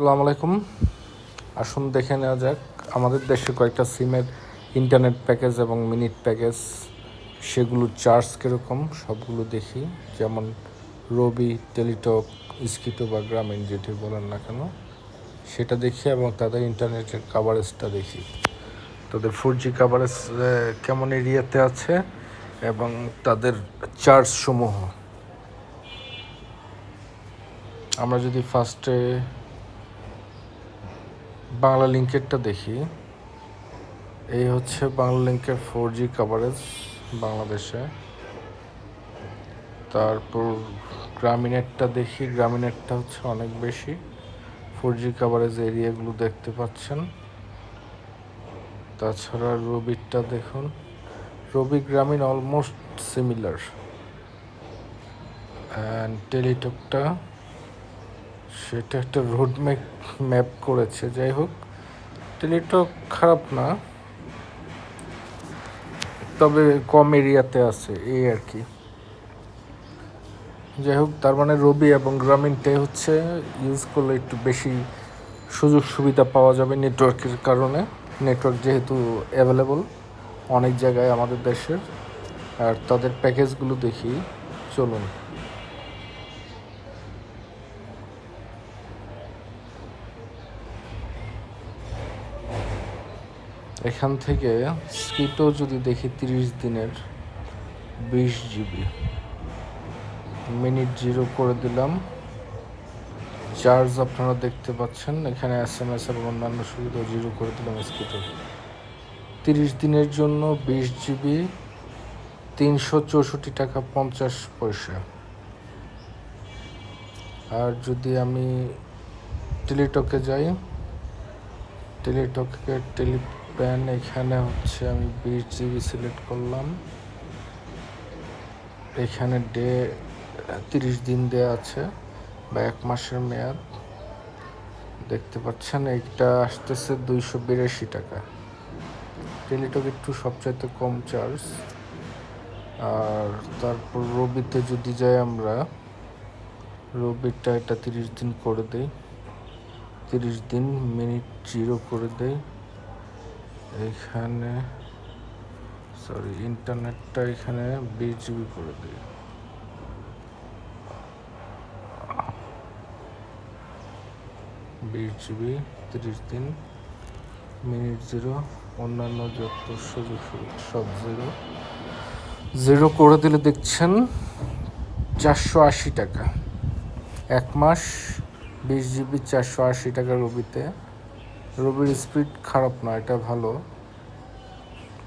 আসসালামু আলাইকুম। আসুন দেখে নেওয়া যাক আমাদের দেশে কয়েকটা সিমের ইন্টারনেট প্যাকেজ এবং মিনিট প্যাকেজ, সেগুলোর চার্জ কীরকম সবগুলো দেখি। যেমন রবি, টেলিটক, স্কিটো বা গ্রামীণ যেটি বলেন না কেন সেটা দেখি এবং তাদের ইন্টারনেটের কাভারেজটা দেখি, তাদের 4G কাভারেজ কেমন এরিয়াতে আছে এবং তাদের চার্জ সমূহ। আমরা যদি ফার্স্টে বাংলা লিঙ্কেরটা দেখি, এই হচ্ছে বাংলা লিঙ্কের 4G কাভারেজ বাংলাদেশে। তারপর গ্রামীণেরটা দেখি, গ্রামীণেরটা হচ্ছে অনেক বেশি 4G কাভারেজ এরিয়াগুলো দেখতে পাচ্ছেন। তাছাড়া রবিরটা দেখুন, রবি গ্রামীণ অলমোস্ট সিমিলার। অ্যান্ড টেলিটকটা সেটা একটা রোড ম্যাপ করেছে, যাই হোক টেলিটক খারাপ না, তবে কম এরিয়াতে আছে এই আর কি। যাই হোক, তার মানে রবি এবং গ্রামীণটাই হচ্ছে ইউজ করলে একটু বেশি সুযোগ সুবিধা পাওয়া যাবে নেটওয়ার্কের কারণে। নেটওয়ার্ক যেহেতু অ্যাভেলেবল অনেক জায়গায় আমাদের দেশের। আর তাদের প্যাকেজগুলো দেখি, চলুন। এখান থেকে স্কিটো যদি দেখি 30 দিনের 20 GB, মিনিট 0 করে দিলাম। চার্জ আপনারা দেখতে পাচ্ছেন, এখানে SMS এবং অন্যান্য সুবিধা 0 করে দিলাম। স্কিটো 30 দিনের জন্য 20 GB, 364 টাকা 50 পয়সা। আর যদি আমি টেলিটকে যাই, টেলিটকের টেলিপ্ল্যান এখানে হচ্ছে আমি 20 GB সিলেক্ট করলাম। এখানে 30 দিন দেওয়া আছে বা 1 মাসের মেয়াদ দেখতে পাচ্ছেন। এইটা আসতেছে 282 টাকা। টেলিটক একটু সবচাইতে কম চার্জ। আর তারপর রবিতে যদি যাই আমরা, রবিটা এটা 30 দিন করে দেই, 30 দিন মিনিট 0 করে দেই। এখানে ইন্টারনেটটা এখানে 20 GB করে দিই। GB 30 দিন মিনিট 0, অন্যান্য যত সুযোগ সব 0 করে দিলে দেখছেন 480 টাকা 1 মাস। 20 GB 480 টাকা রবিতে। রবির স্পিড খারাপ না, এটা ভালো,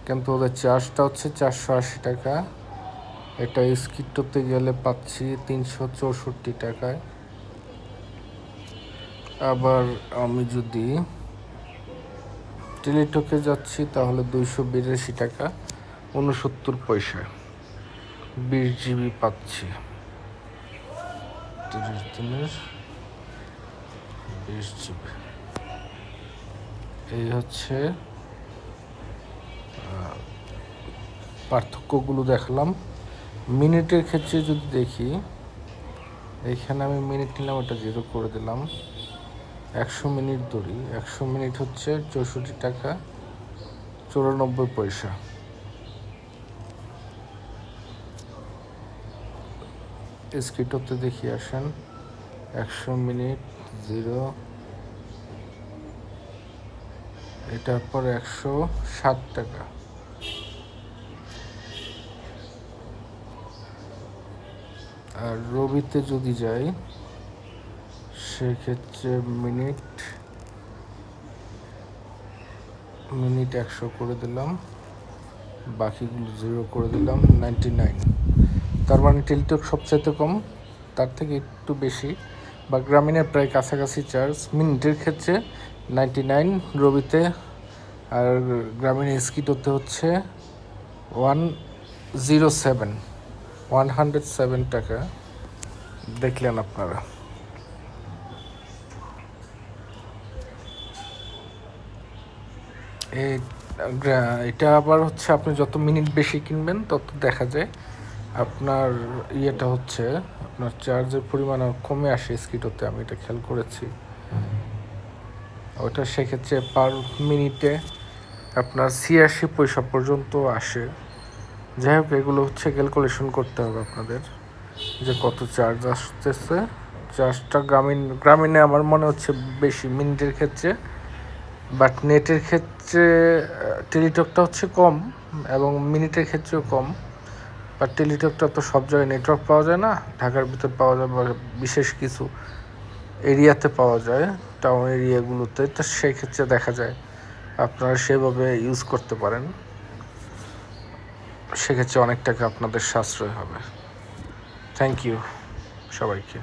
কিন্তু ওদের চার্জটা হচ্ছে 480 টাকা। এটা স্কিটোতে গেলে পাচ্ছি 364 টাকায়। আবার আমি যদি টেলিটকে যাচ্ছি তাহলে 282 টাকা 69 পয়সা 20 GB পাচ্ছি। 30 দিনের 20 GB। এই হচ্ছে পার্থক্যগুলো দেখলাম। মিনিটের ক্ষেত্রে যদি দেখি, এখানে আমি মিনিট নিলাম, এটা 0 করে দিলাম। 100 মিনিট ধরি, 100 মিনিট হচ্ছে 64 টাকা 94 পয়সা। স্কিটোতে দেখি, আসেন 100 মিনিট 0, এটার পর 160 টাকা। আর রবিতে যদি যাই সেক্ষেত্রে মিনিট 100 করে দিলাম, বাকিগুলো 0 করে দিলাম, 99। তার মানে টেলিটক সবচাইতে কম, তার থেকে একটু বেশি বা গ্রামীণের প্রায় কাছাকাছি চার্জ মিনিটের ক্ষেত্রে 99 রবিতে। আর গ্রামীণ স্কিটোতে হচ্ছে 107 টাকা। দেখলেন আপনারা। এটা আবার হচ্ছে আপনি যত মিনিট বেশি কিনবেন তত দেখা যায় আপনার ইয়েটা হচ্ছে আপনার চার্জের পরিমাণ কমে আসে স্কিটোতে, আমি এটা খেয়াল করেছি। ওটা সেক্ষেত্রে পার মিনিটে আপনার ৮৬ পয়সা পর্যন্ত আসে। যাই হোক, এগুলো হচ্ছে ক্যালকুলেশন করতে হবে আপনাদের যে কত চার্জ আসতেছে। চার্জটা গ্রামীণে আমার মনে হচ্ছে বেশি মিনিটের ক্ষেত্রে, বাট নেটের ক্ষেত্রে টেলিটকটা হচ্ছে কম এবং মিনিটের ক্ষেত্রেও কম। বাট টেলিটকটা তো সব জায়গায় নেটওয়ার্ক পাওয়া যায় না, ঢাকার ভিতর পাওয়া যায় বা বিশেষ কিছু এরিয়াতে পাওয়া যায়, টাউন এরিয়াগুলোতে। তো সেই ক্ষেত্রে দেখা যায় আপনারা সেভাবে ইউজ করতে পারেন, সেক্ষেত্রে অনেক টাকা আপনাদের সাশ্রয় হবে। থ্যাংক ইউ সবাইকে।